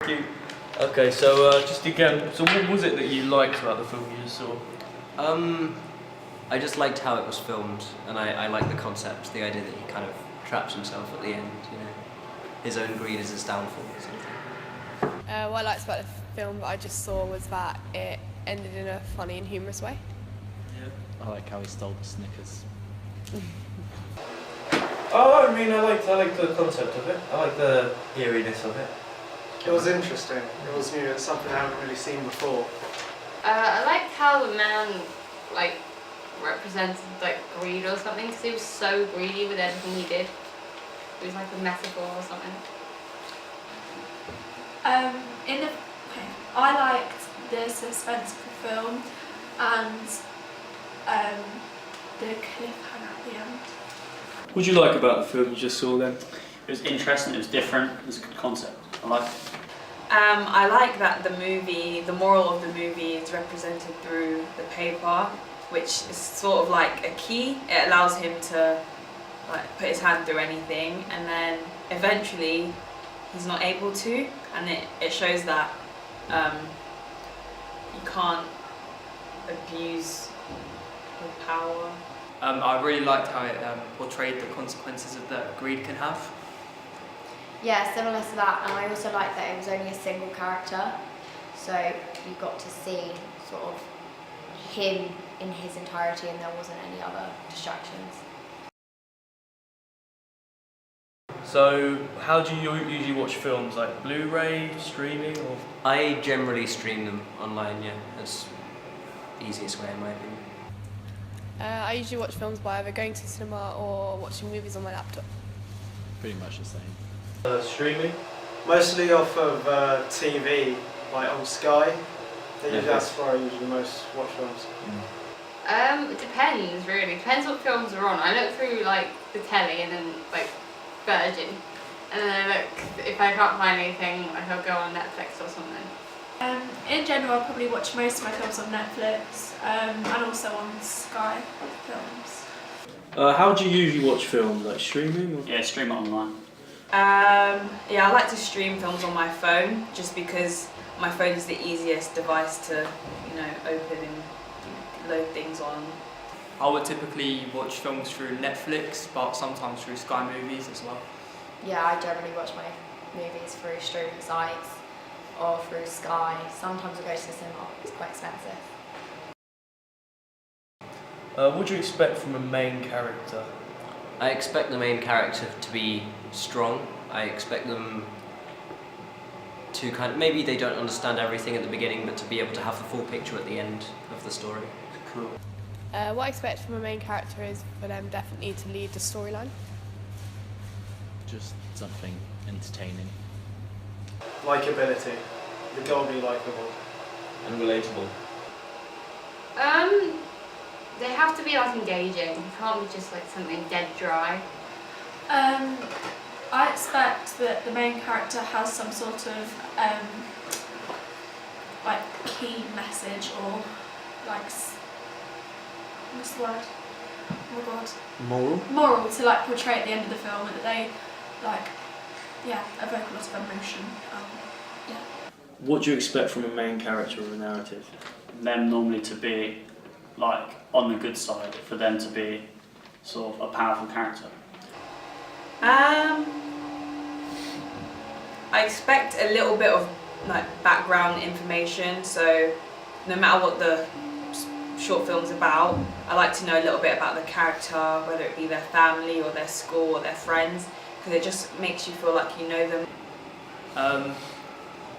Thank you. Okay, so just again, so what was it that you liked about the film you just saw? I just liked how it was filmed, and I liked the concept, the idea that he kind of traps himself at the end, you know. His own greed is his downfall or something. What I liked about the film that I just saw was that it ended in a funny and humorous way. Yeah. I like how he stole the Snickers. Oh, I mean, I liked the concept of it. I like the eeriness of it. It was interesting. It was new. It's something I haven't really seen before. I liked how the man, represented, greed or something, because he was so greedy with everything he did. It was like a metaphor or something. I liked the suspense of the film and the cliffhanger at the end. What did you like about the film you just saw then? It was interesting, it was different, it was a good concept. I liked it. I like that the moral of the movie is represented through the paper, which is sort of like a key. It allows him to put his hand through anything, and then eventually he's not able to, and it shows that you can't abuse your power. I really liked how it portrayed the consequences that greed can have. Yeah, similar to that, and I also liked that it was only a single character, so you got to see sort of him in his entirety and there wasn't any other distractions. So, how do you usually watch films? Like Blu-ray, streaming, or? I generally stream them online, yeah. That's the easiest way in my opinion. I usually watch films by either going to the cinema or watching movies on my laptop. Pretty much the same. Streaming? Mostly off of TV, like on Sky. That's where I usually most watch films. It depends, really. Depends what films are on. I look through the telly and then Virgin, and then I look if I can't find anything, I'll go on Netflix or something. In general, I probably watch most of my films on Netflix and also on Sky Films. How do you usually watch films? Like streaming? Or? Yeah, stream it online. Yeah, I like to stream films on my phone just because my phone is the easiest device to, open and load things on. I would typically watch films through Netflix, but sometimes through Sky Movies as well. Yeah, I generally watch my movies through streaming sites or through Sky. Sometimes I go to the cinema, it's quite expensive. What do you expect from a main character? I expect the main character to be strong. I expect them to maybe they don't understand everything at the beginning, but to be able to have the full picture at the end of the story. Cool. What I expect from a main character is for them definitely to lead the storyline. Just something entertaining. Likeability. The goal be likeable. And relatable. They have to be engaging. It can't be just something dead dry. I expect that the main character has some sort of key message or what's the word? Oh my god. Moral to portray at the end of the film, and that they evoke a lot of emotion. Yeah. What do you expect from a main character of a narrative? Them normally to be on the good side, for them to be sort of a powerful character. I expect a little bit of background information, so no matter what the short film's about, I like to know a little bit about the character, whether it be their family or their school or their friends, because it just makes you feel like you know them.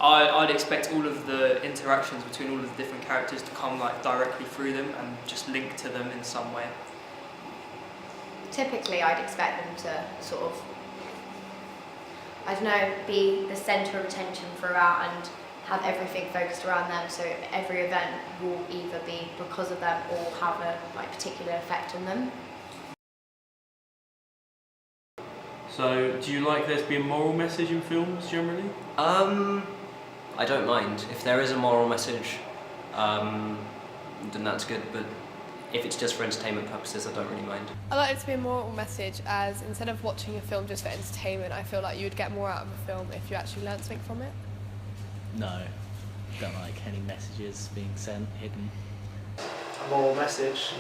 I'd expect all of the interactions between all of the different characters to come directly through them and just link to them in some way. Typically, I'd expect them to sort of, be the centre of attention throughout and have everything focused around them, so every event will either be because of them or have a particular effect on them. So, do you like there to be a moral message in films generally? I don't mind. If there is a moral message, then that's good, but if it's just for entertainment purposes, I don't really mind. I like it to be a moral message, as instead of watching a film just for entertainment, I feel like you would get more out of a film if you actually learn something from it. No, don't like any messages being sent, hidden. A moral message.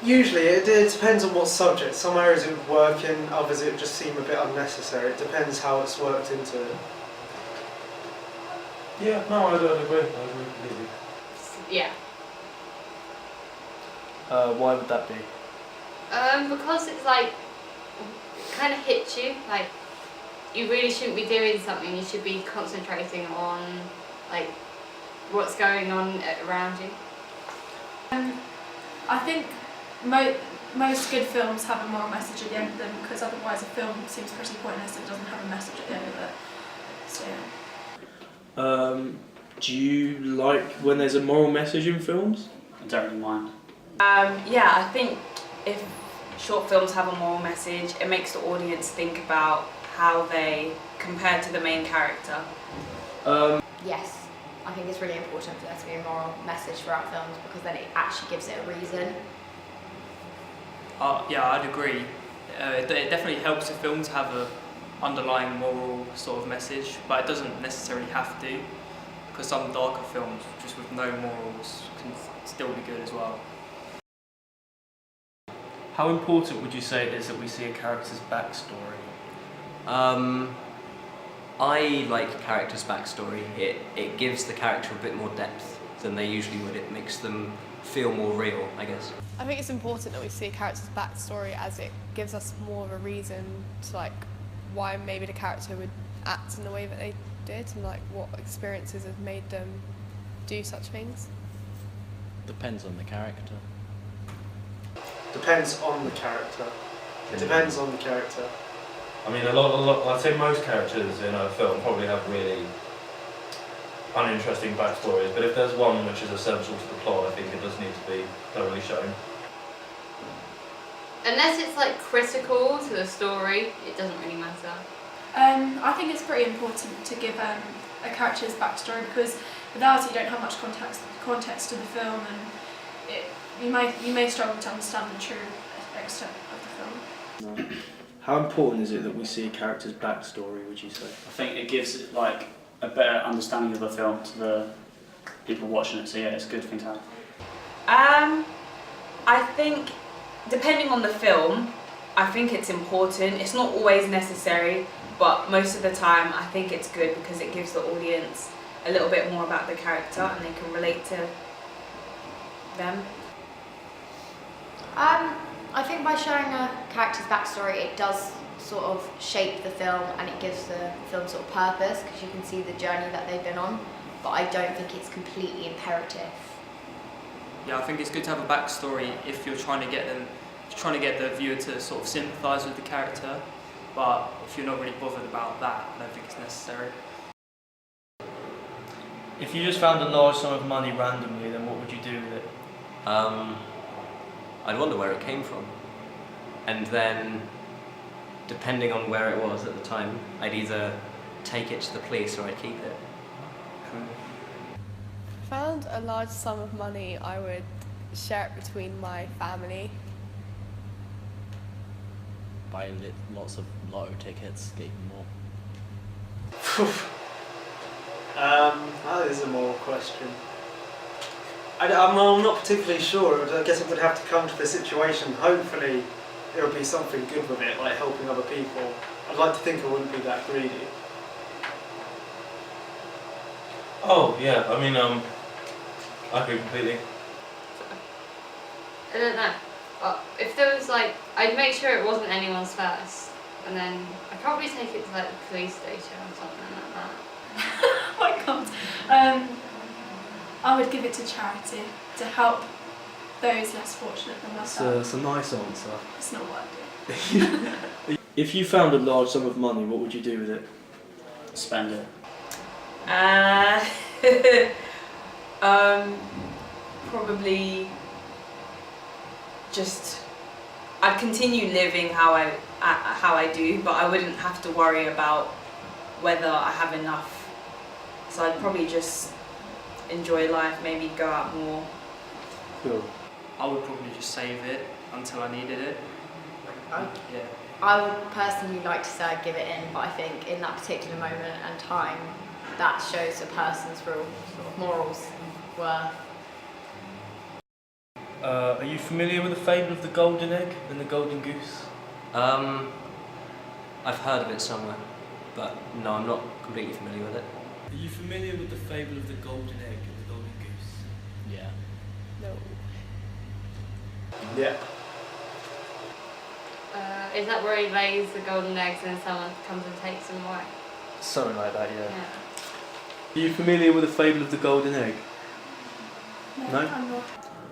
Usually it depends on what subject. Some areas it would work in, others it would just seem a bit unnecessary. It depends how it's worked into it. Yeah, no, I don't agree. I agree completely. Yeah. Why would that be? Because it's like, it kind of hits you, like, you really shouldn't be doing something, you should be concentrating on, like, what's going on around you. I think most good films have a moral message at the end of them, because otherwise a film seems pretty pointless if it doesn't have a message at the end of it. So yeah. Do you like when there's a moral message in films? I don't really mind. Yeah, I think if short films have a moral message, it makes the audience think about how they compare to the main character. Yes, I think it's really important for there to be a moral message throughout films because then it actually gives it a reason. Yeah, I'd agree. It definitely helps a film to have a underlying moral sort of message, but it doesn't necessarily have to, because some darker films just with no morals can still be good as well. How important would you say it is that we see a character's backstory? I like a character's backstory. It gives the character a bit more depth than they usually would. It makes them feel more real, I guess. I think it's important that we see a character's backstory as it gives us more of a reason to like why maybe the character would act in the way that they did and like what experiences have made them do such things. Depends on the character. Depends on the character. It depends on the character. I mean, I'd say most characters in a film probably have really uninteresting backstories, but if there's one which is essential to the plot, I think it does need to be thoroughly shown. Unless it's like critical to the story, it doesn't really matter. I think it's pretty important to give a character's backstory because without it you don't have much context to the film and you may struggle to understand the true extent of the film. How important is it that we see a character's backstory, would you say? I think it gives like a better understanding of the film to the people watching it, so yeah, it's a good thing to have. I think, depending on the film, I think it's important. It's not always necessary, but most of the time I think it's good because it gives the audience a little bit more about the character and they can relate to them. I think by showing a character's backstory, it does sort of shape the film and it gives the film sort of purpose because you can see the journey that they've been on, but I don't think it's completely imperative. Yeah, I think it's good to have a backstory if you're trying to get the viewer to sort of sympathise with the character, but if you're not really bothered about that, I don't think it's necessary. If you just found a large sum of money randomly, then what would you do with it? I'd wonder where it came from. And then, depending on where it was at the time, I'd either take it to the police or I'd keep it. If I found a large sum of money, I would share it between my family. Buy lots of lotto tickets, get even more. That is a moral question. I'm not particularly sure. I guess it would have to come to the situation. Hopefully there will be something good with it, like helping other people. I'd like to think I wouldn't be that greedy. Oh, yeah, I mean, I agree completely. I don't know. If there was like, I'd make sure it wasn't anyone's first, and then I'd probably take it to like the police station or something like that. Oh my god. I would give it to charity to help those less fortunate than myself. It's a nice answer. It's not what I do. If you found a large sum of money, what would you do with it? Spend it. Probably just I'd continue living how I do, but I wouldn't have to worry about whether I have enough. So I'd probably just enjoy life, maybe go out more. Cool. I would probably just save it until I needed it. Yeah. I would personally like to say I'd give it in, but I think in that particular moment and time, that shows a person's real sort of morals and worth. Are you familiar with the fable of the golden egg and the golden goose? I've heard of it somewhere, but no, I'm not completely familiar with it. Are you familiar with the fable of the golden egg and the golden goose? Yeah. No. Yeah. Is that where he lays the golden eggs and then someone comes and takes them away? Something like that, yeah. Yeah. Are you familiar with the fable of the golden egg? No? I'm not.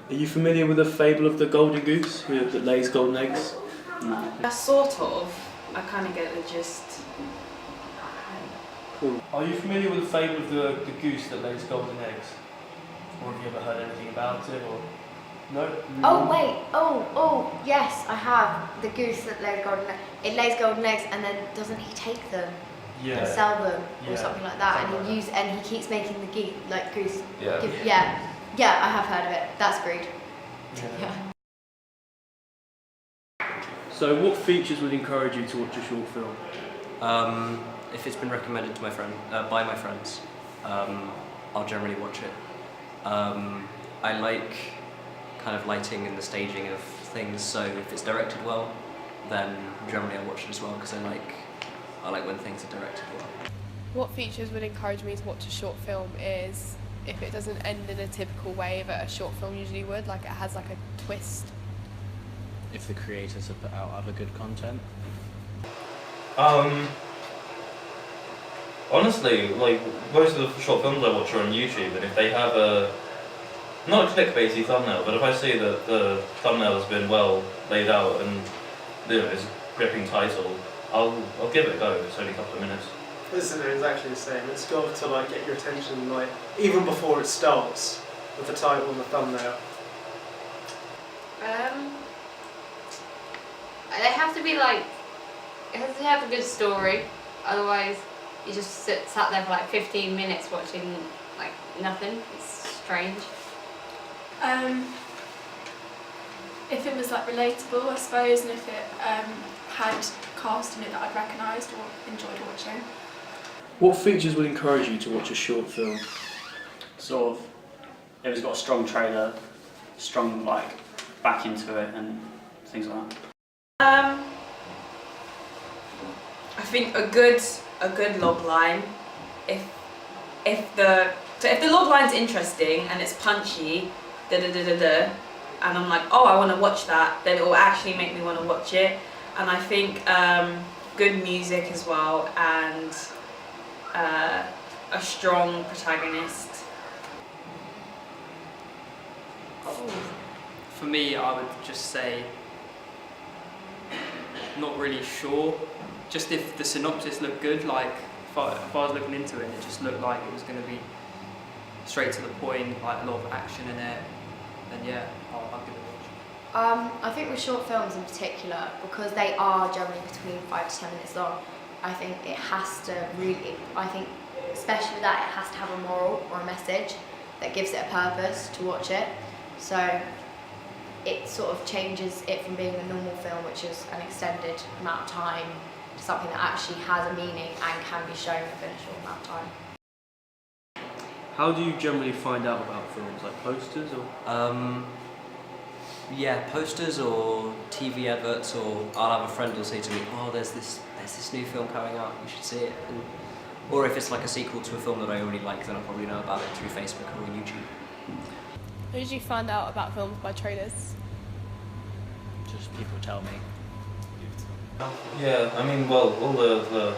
Are you familiar with the fable of the golden goose that lays golden eggs? No. Sort of. I kind of get the gist. Cool. Are you familiar with the fable of the goose that lays golden eggs? Or have you ever heard anything about it? Or no? Oh wait, oh, yes, I have. The goose that lays golden eggs. It lays golden eggs and then doesn't he take them Yeah. and sell them Yeah. or something like that? Something like And he keeps making the goose. Yeah. Yeah, I have heard of it. That's agreed. Yeah. So, what features would encourage you to watch a short film? If it's been recommended to my friend by my friends, I'll generally watch it. I like kind of lighting and the staging of things, so if it's directed well, then generally I watch it as well because I like when things are directed well. What features would encourage me to watch a short film is if it doesn't end in a typical way that a short film usually would, like it has like a twist. If the creators have put out other good content. Honestly, like most of the short films I watch are on YouTube, and if they have a not a clickbaity thumbnail, but if I see that the thumbnail has been well laid out and is a gripping title, I'll give it a go. It's only a couple of minutes. Listen, it's exactly the same. It's got to like get your attention like even before it starts with the title and the thumbnail. They have to be like, it has to have a good story, otherwise you just sat there for like 15 minutes watching like nothing. It's strange. If it was like relatable, I suppose, and if it had cast in it that I'd recognised or enjoyed watching. What features would encourage you to watch a short film? Sort of, if it's got a strong trailer, strong like back into it and things like that. I think a good log line. If the log line's interesting and it's punchy, and I'm like, oh, I want to watch that, then it will actually make me want to watch it. And I think good music as well, and a strong protagonist. For me, I would just say, not really sure. Just if the synopsis looked good, like if I was looking into it and it just looked like it was going to be straight to the point, like a lot of action in it, then yeah, I'll give it a watch. I think with short films in particular, because they are generally between 5 to 10 minutes long, I think it has to really, especially with that, it has to have a moral or a message that gives it a purpose to watch it. So it sort of changes it from being a normal film, which is an extended amount of time, to something that actually has a meaning and can be shown within a short amount of time. How do you generally find out about films, like posters or? Yeah, posters or TV adverts, or I'll have a friend who'll say to me, oh, there's this new film coming out, you should see it. Or if it's like a sequel to a film that I already like, then I'll probably know about it through Facebook or YouTube. I usually find out about films by trailers. Just people tell me. Yeah, I mean, well, all the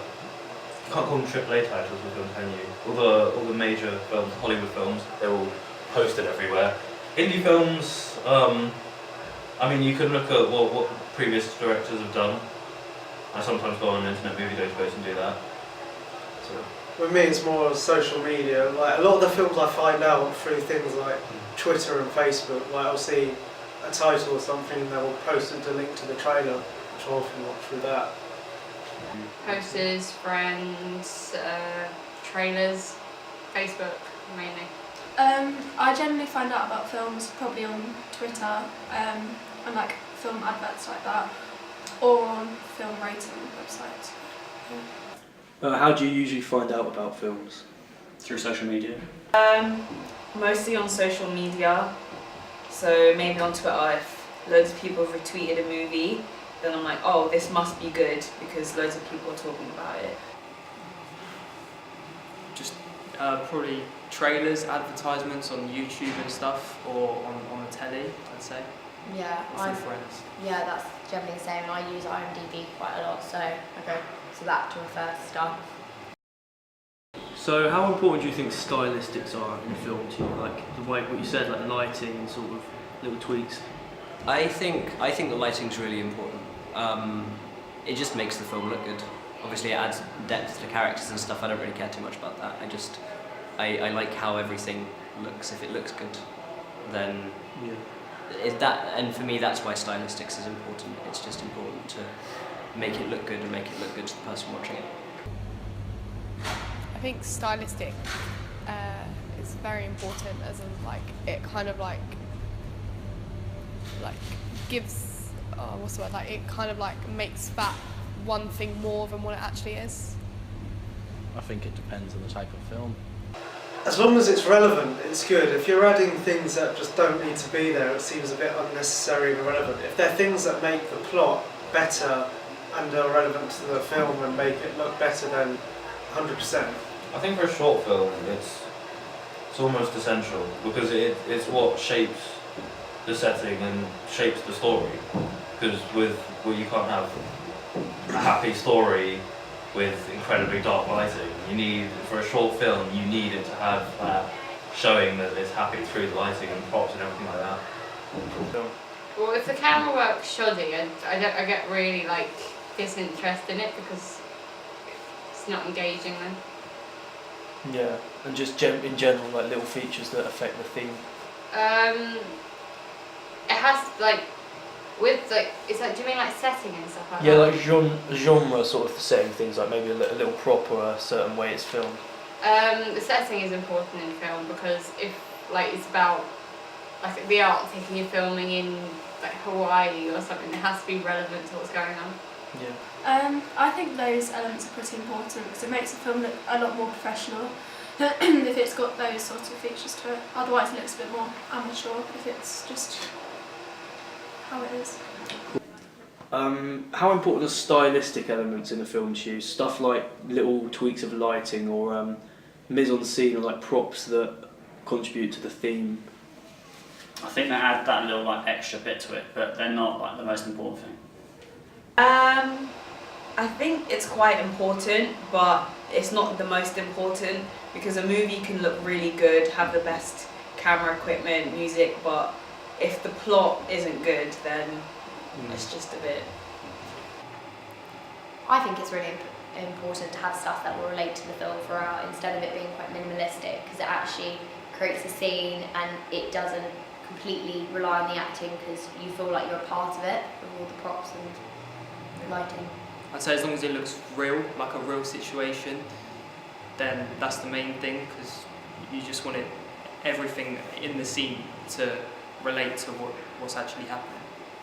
you can't call them AAA titles with them, can you? All the major films, Hollywood films, they're all posted everywhere. Indie films, I mean, you can look at what previous directors have done. I sometimes go on an internet movie database and do that. So. With me, it's more social media. Like a lot of the films I find out through things like Twitter and Facebook. Like I'll see a title or something, and they will post a link to the trailer, which I often watch through that. Posters, friends, trailers, Facebook mainly. I generally find out about films probably on Twitter and like film adverts like that. or on film rating websites. How do you usually find out about films? Through social media. Mostly on social media. So maybe on Twitter, if loads of people have retweeted a movie, then I'm like, oh, this must be good because loads of people are talking about it. Just probably trailers, advertisements on YouTube and stuff, or on the telly, I'd say. Yeah, Or through friends. yeah, that's generally the same. I use IMDb quite a lot, so I go to that to refer stuff. So how important do you think stylistics are in film to you? Like the way, what you said, like lighting and sort of little tweaks? I think the lighting's really important. It just makes the film look good. Obviously it adds depth to characters and stuff. I don't really care too much about that. I like how everything looks. If it looks good, then and for me that's why stylistics is important. It's just important to make it look good and make it look good to the person watching it. I think stylistic is very important, as in like it kind of like gives what's the word, like it kind of like makes that one thing more than what it actually is. I think it depends on the type of film. As long as it's relevant, it's good. If you're adding things that just don't need to be there, it seems a bit unnecessary and irrelevant. If they're things that make the plot better and are relevant to the film and make it look better, then 100%. I think for a short film, it's almost essential because it's what shapes the setting and shapes the story. Because you can't have a happy story with incredibly dark lighting. For a short film, you need it to have that showing that it's happy through the lighting and props and everything like that. Well, if the camera work's shoddy, I get really like disinterested in it because it's not engaging then. Yeah, and just in general, like little features that affect the theme. It has like with like do you mean like setting and stuff like Yeah, that? like genre sort of setting things, like maybe a little prop or a certain way it's filmed. The setting is important in film because if like it's about like the Arctic and you're filming in like Hawaii or something, it has to be relevant to what's going on. Yeah. I think those elements are pretty important because it makes the film look a lot more professional if it's got those sorts of features to it. Otherwise it looks a bit more amateur if it's just how it is. How important are stylistic elements in a film to you? Stuff like little tweaks of lighting or mise-en-scene or like props that contribute to the theme? I think they add that little like extra bit to it, but they're not like the most important thing. I think it's quite important, but it's not the most important because a movie can look really good, have the best camera equipment, music, but if the plot isn't good, then it's just a bit. I think it's really important to have stuff that will relate to the film throughout instead of it being quite minimalistic, because it actually creates a scene and it doesn't completely rely on the acting because you feel like you're a part of it with all the props and lighting. I'd say as long as it looks real, like a real situation, then that's the main thing, because you just want everything in the scene to relate to what's actually happening.